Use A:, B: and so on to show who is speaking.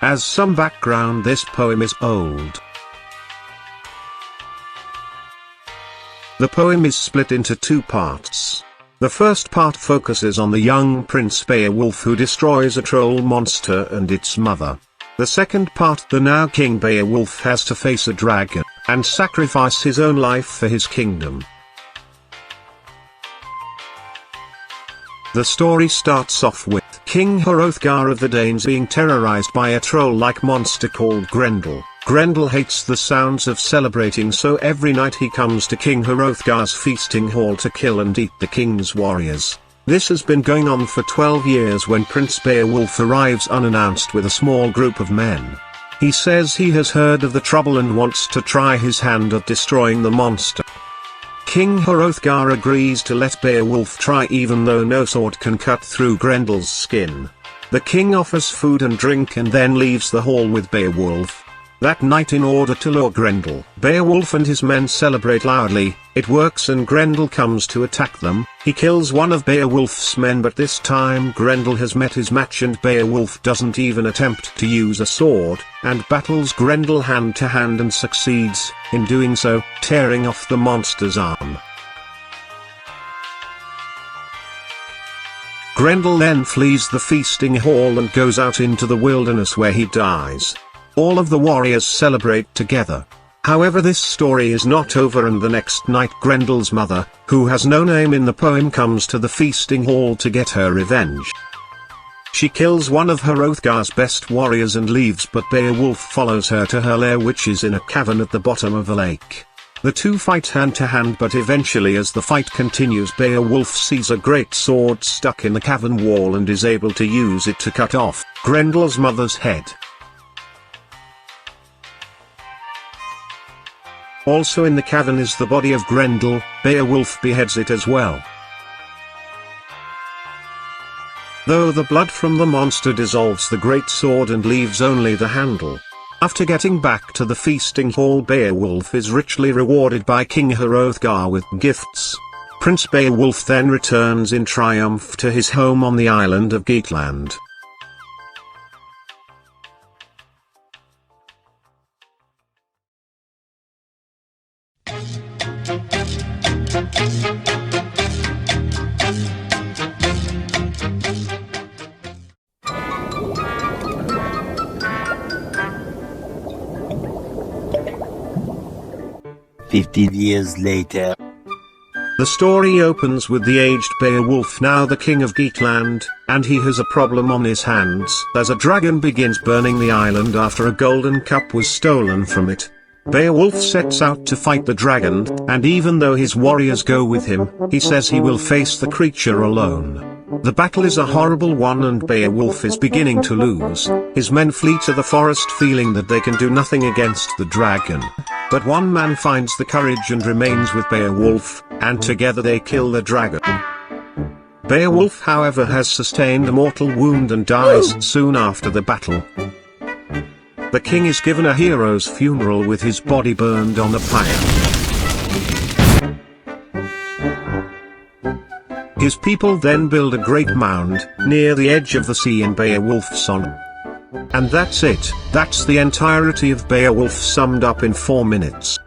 A: As some background, this poem is old. The poem is split into two parts. The first part focuses on the young Prince Beowulf who destroys a troll monster and its mother. The second part, the now King Beowulf has to face a dragon, and sacrifice his own life for his kingdom. The story starts off with King Hrothgar of the Danes being terrorized by a troll-like monster called Grendel. Grendel hates the sounds of celebrating, so every night he comes to King Hrothgar's feasting hall to kill and eat the king's warriors. This has been going on for 12 years when Prince Beowulf arrives unannounced with a small group of men. He says he has heard of the trouble and wants to try his hand at destroying the monster. King Hrothgar agrees to let Beowulf try even though no sword can cut through Grendel's skin. The king offers food and drink and then leaves the hall with Beowulf. That night, in order to lure Grendel, Beowulf and his men celebrate loudly. It works and Grendel comes to attack them. He kills one of Beowulf's men, but this time Grendel has met his match and Beowulf doesn't even attempt to use a sword, and battles Grendel hand to hand and succeeds, in doing so, tearing off the monster's arm. Grendel then flees the feasting hall and goes out into the wilderness where he dies. All of the warriors celebrate together. However, this story is not over, and the next night Grendel's mother, who has no name in the poem, comes to the feasting hall to get her revenge. She kills one of Hrothgar's best warriors and leaves, but Beowulf follows her to her lair, which is in a cavern at the bottom of a lake. The two fight hand to hand, but eventually as the fight continues, Beowulf sees a great sword stuck in the cavern wall and is able to use it to cut off Grendel's mother's head. Also in the cavern is the body of Grendel. Beowulf beheads it as well. Though the blood from the monster dissolves the great sword and leaves only the handle. After getting back to the feasting hall, Beowulf is richly rewarded by King Hrothgar with gifts. Prince Beowulf then returns in triumph to his home on the island of Geatland.
B: Years later.
A: The story opens with the aged Beowulf, now the king of Geatland, and he has a problem on his hands as a dragon begins burning the island after a golden cup was stolen from it. Beowulf sets out to fight the dragon, and even though his warriors go with him, he says he will face the creature alone. The battle is a horrible one and Beowulf is beginning to lose. His men flee to the forest feeling that they can do nothing against the dragon. But one man finds the courage and remains with Beowulf, and together they kill the dragon. Beowulf, however, has sustained a mortal wound and dies soon after the battle. The king is given a hero's funeral with his body burned on a pyre. His people then build a great mound, near the edge of the sea in Beowulf's honor. And that's it, that's the entirety of Beowulf summed up in 4 minutes.